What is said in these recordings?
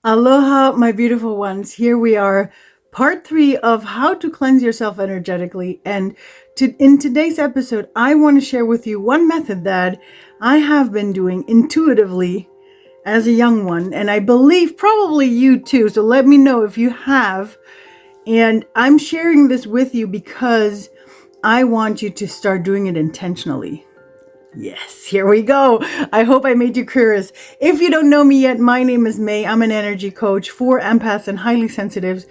Aloha, my beautiful ones. Here we are, part 3 of how to cleanse yourself energetically. And in today's episode, I want to share with you one method that I have been doing intuitively as a young one. And I believe probably you too. So let me know if you have. And I'm sharing this with you because I want you to start doing it intentionally. Yes, here we go. I hope I made you curious. If you don't know me yet, my name is May. I'm an energy coach for empaths and highly sensitives.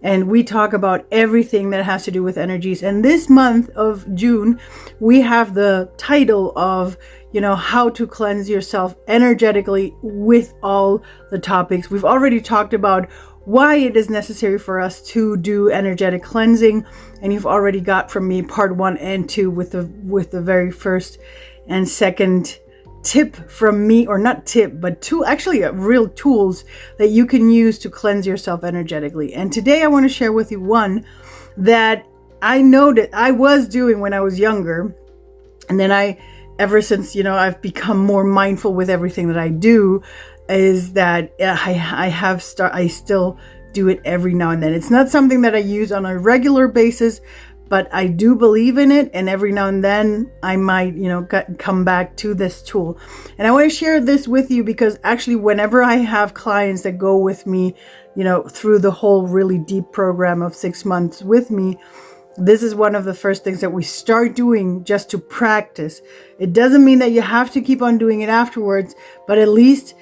And we talk about everything that has to do with energies. And this month of June, we have the title of, how to cleanse yourself energetically with all the topics. We've already talked about why it is necessary for us to do energetic cleansing. And you've already got from me part 1 and 2 with the very first and second tip from me, or not tip, but two actually real tools that you can use to cleanse yourself energetically. And today I want to share with you one that I know that I was doing when I was younger. And then ever since, I've become more mindful with everything that I do, is that I still do it every now and then. It's not something that I use on a regular basis, but I do believe in it, and every now and then I might, come back to this tool. And I want to share this with you because actually whenever I have clients that go with me, through the whole really deep program of 6 months with me, this is one of the first things that we start doing just to practice. It doesn't mean that you have to keep on doing it afterwards, but at least,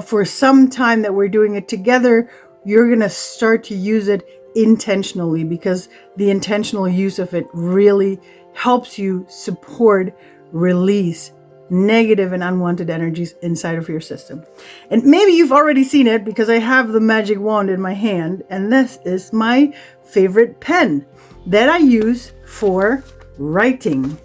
for some time that we're doing it together, you're going to start to use it intentionally, because the intentional use of it really helps you support, release negative and unwanted energies inside of your system. And maybe you've already seen it because I have the magic wand in my hand, and this is my favorite pen that I use for writing.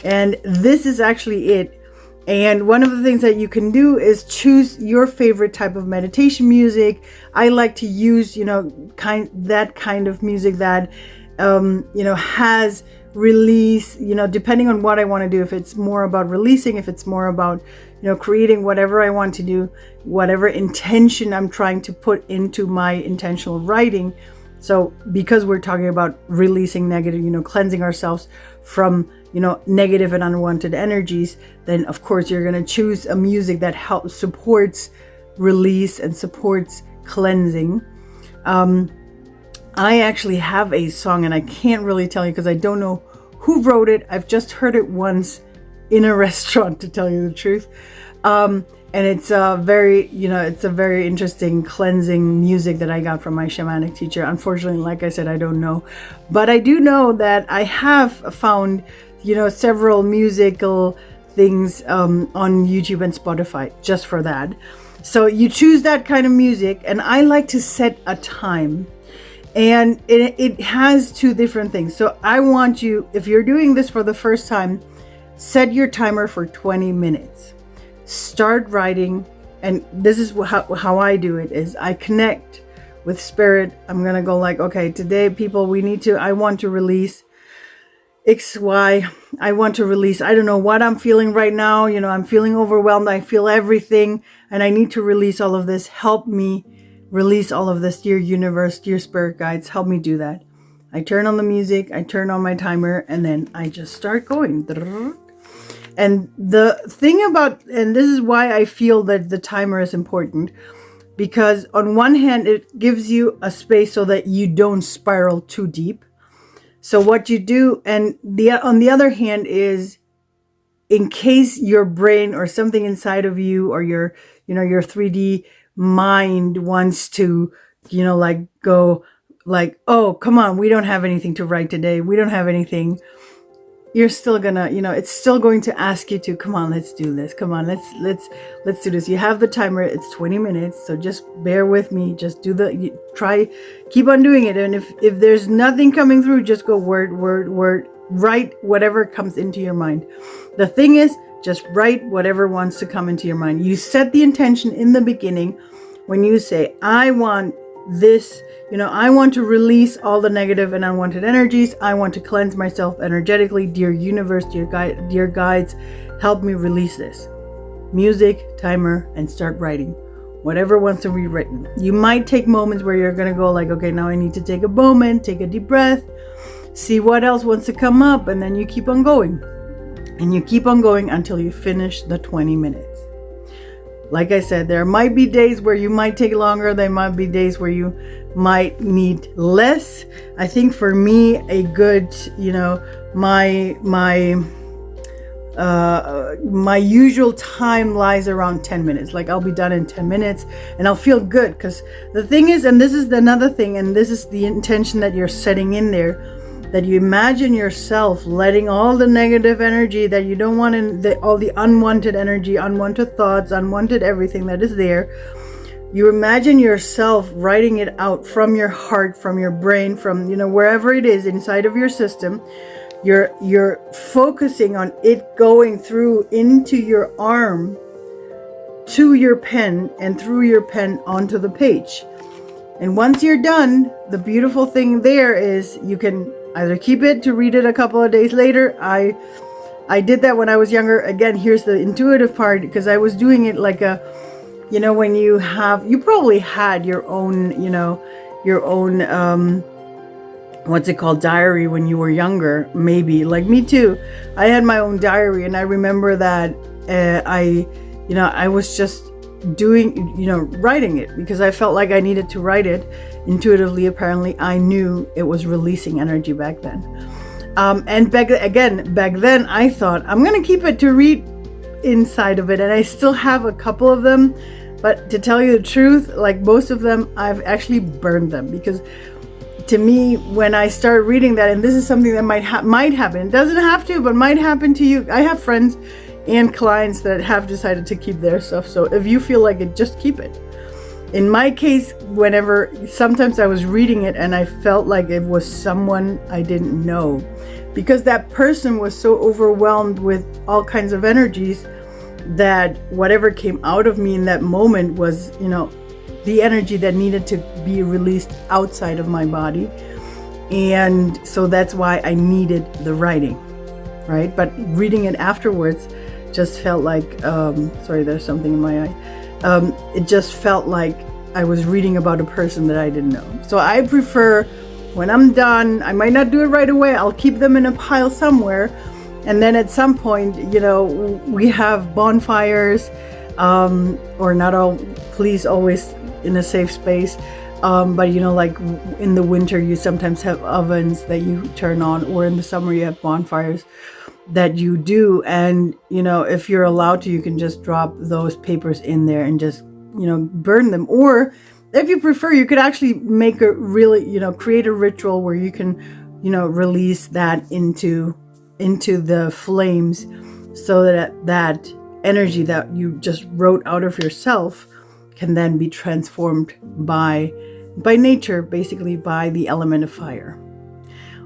And this is actually it. And one of the things that you can do is choose your favorite type of meditation music. I like to use, that kind of music that, has release, depending on what I want to do. If it's more about releasing, if it's more about, creating whatever I want to do, whatever intention I'm trying to put into my intentional writing. So because we're talking about releasing negative, cleansing ourselves from, negative and unwanted energies, then of course you're going to choose a music that supports release and supports cleansing. I actually have a song, and I can't really tell you because I don't know who wrote it. I've just heard it once in a restaurant, to tell you the truth. And it's a very interesting cleansing music that I got from my shamanic teacher. Unfortunately, like I said, I don't know. But I do know that I have found, several musical things on YouTube and Spotify just for that. So you choose that kind of music, and I like to set a time. And it has two different things. So I want you, if you're doing this for the first time, set your timer for 20 minutes. Start writing, and this is how I do it, is I connect with spirit. I'm gonna go like, okay, today people, I want to release XY. I want to release, I don't know what I'm feeling right now. I'm feeling overwhelmed. I feel everything, and I need to release all of this. Help me release all of this, dear universe, dear spirit guides. Help me do that. I turn on the music, I turn on my timer, and then I just start going. And the thing and this is why I feel that the timer is important, because on one hand, it gives you a space so that you don't spiral too deep. So what you do, and on the other hand, is in case your brain or something inside of you, or your 3D mind wants to, go like, oh, come on, we don't have anything to write today. We don't have anything. You're still gonna, it's still going to ask you to, come on, let's do this. Come on, let's do this. You have the timer, it's 20 minutes. So just bear with me. Just keep on doing it. And if there's nothing coming through, just go word, write whatever comes into your mind. The thing is, just write whatever wants to come into your mind. You set the intention in the beginning when you say, I want this, I want to release all the negative and unwanted energies. I want to cleanse myself energetically. Dear universe, dear guides, help me release this. Music, timer, and start writing. whatever wants to be written. You might take moments where you're going to go like, okay, now I need to take a moment, take a deep breath, see what else wants to come up, and then you keep on going. And you keep on going until you finish the 20 minutes. Like I said, there might be days where you might take longer. There might be days where you might need less. I think for me, a good, my usual time lies around 10 minutes. Like I'll be done in 10 minutes and I'll feel good. Because the thing is, and this is another thing, and this is the intention that you're setting in there, that you imagine yourself letting all the negative energy that you don't want, all the unwanted energy, unwanted thoughts, unwanted everything that is there. You imagine yourself writing it out from your heart, from your brain, from, wherever it is inside of your system. You're focusing on it going through into your arm to your pen and through your pen onto the page. And once you're done, the beautiful thing there is you can either keep it to read it a couple of days later. I did that when I was younger. Again, here's the intuitive part, because I was doing it like when you probably had your own, what's it called, diary when you were younger, maybe. Like me too. I had my own diary, and I remember that I was just doing, writing it because I felt like I needed to write it intuitively. Apparently, I knew it was releasing energy back then. And back then, I thought I'm going to keep it to read inside of it, and I still have a couple of them. But to tell you the truth, like most of them, I've actually burned them, because to me, when I start reading that, and this is something that might happen, it doesn't have to, but might happen to you. I have friends and clients that have decided to keep their stuff. So if you feel like it, just keep it. In my case, sometimes I was reading it and I felt like it was someone I didn't know, because that person was so overwhelmed with all kinds of energies that whatever came out of me in that moment was, the energy that needed to be released outside of my body. And so that's why I needed the writing, right? But reading it afterwards just felt like, sorry, there's something in my eye. It just felt like I was reading about a person that I didn't know. So I prefer, when I'm done, I might not do it right away. I'll keep them in a pile somewhere. And then at some point, we have bonfires, or not all, please always in a safe space. But like in the winter, you sometimes have ovens that you turn on, or in the summer you have bonfires that you do. And, if you're allowed to, you can just drop those papers in there and just, burn them. Or if you prefer, you could actually make a really, create a ritual where you can, release that into the flames, so that energy that you just wrote out of yourself can then be transformed by nature, basically by the element of fire.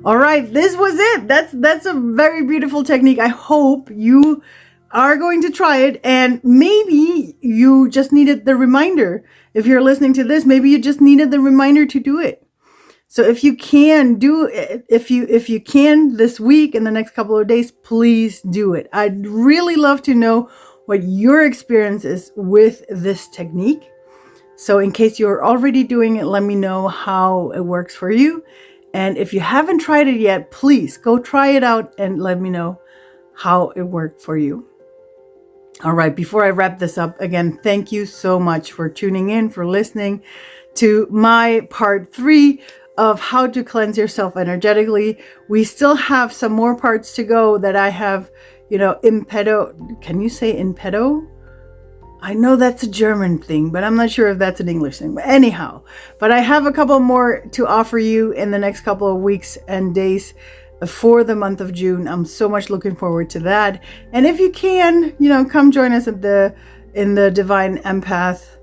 All right, this was it. That's a very beautiful technique. I hope you are going to try it, and maybe you just needed the reminder. If you're listening to this, maybe you just needed the reminder to do it. So if you can do it, if you can this week, in the next couple of days, please do it. I'd really love to know what your experience is with this technique. So in case you're already doing it, let me know how it works for you. And if you haven't tried it yet, please go try it out and let me know how it worked for you. All right, before I wrap this up, again, thank you so much for tuning in, for listening to my part 3 of how to cleanse yourself energetically. We still have some more parts to go that I have, in petto. Can you say in petto? I know that's a German thing, but I'm not sure if that's an English thing. But anyhow, I have a couple more to offer you in the next couple of weeks and days for the month of June. I'm so much looking forward to that. And if you can, come join us in the Divine Empath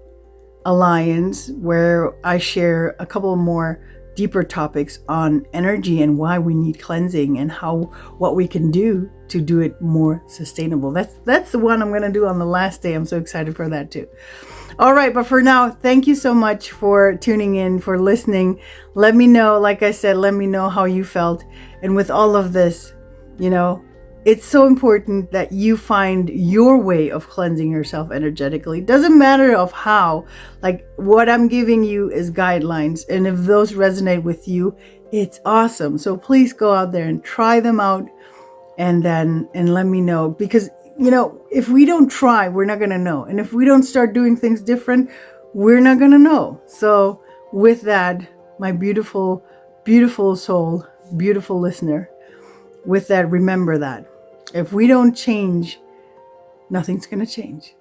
Alliance, where I share a couple more deeper topics on energy and why we need cleansing, and what we can do to do it more sustainable. That's the one I'm going to do on the last day. I'm so excited for that too. All right, but for now, thank you so much for tuning in, for listening. Let me know, like I said, let me know how you felt. And with all of this, it's so important that you find your way of cleansing yourself energetically. Doesn't matter of how. Like, what I'm giving you is guidelines, and if those resonate with you, it's awesome. So please go out there and try them out, and let me know, because if we don't try, we're not going to know. And if we don't start doing things different, we're not going to know. So with that, my beautiful, beautiful soul, beautiful listener, with that, remember that if we don't change, nothing's going to change.